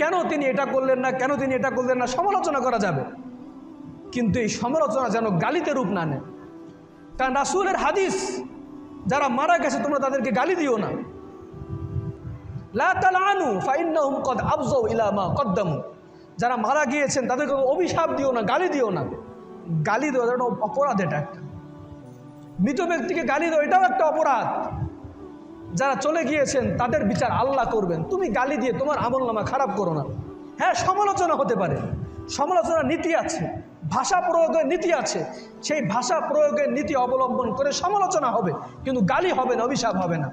কেন তিনি এটা করলেন না, কেন তিনি এটা করলেন না, সমালোচনা করা যাবে। কিন্তু এই সমালোচনা যেন গালিতে রূপ না নেয়। কারণ রাসূলের হাদিস, যারা মারা গেছে তোমরা তাদেরকে গালি দিও না। লা তালআনু ফাইন্নাহুম কদ আফযাউ ইলা মা কদ্দামু। যারা মারা গিয়েছেন তাদেরকে অভিশাপ দিও না, গালি দিও না। গালি দেওয়া একটা অপরাধ, এটা একটা মৃত ব্যক্তিকে গালি দেওয়া এটাও একটা অপরাধ। যারা চলে গিয়েছেন তাদের বিচার আল্লাহ করবেন, তুমি গালি দিয়ে তোমার আমলনামা খারাপ করো না। হ্যাঁ, সমালোচনা হতে পারে, সমালোচনার নীতি আছে, ভাষা প্রয়োগের নীতি আছে, সেই ভাষা প্রয়োগের নীতি অবলম্বন করে সমালোচনা হবে, কিন্তু গালি হবে না, অভিশাপ হবে না।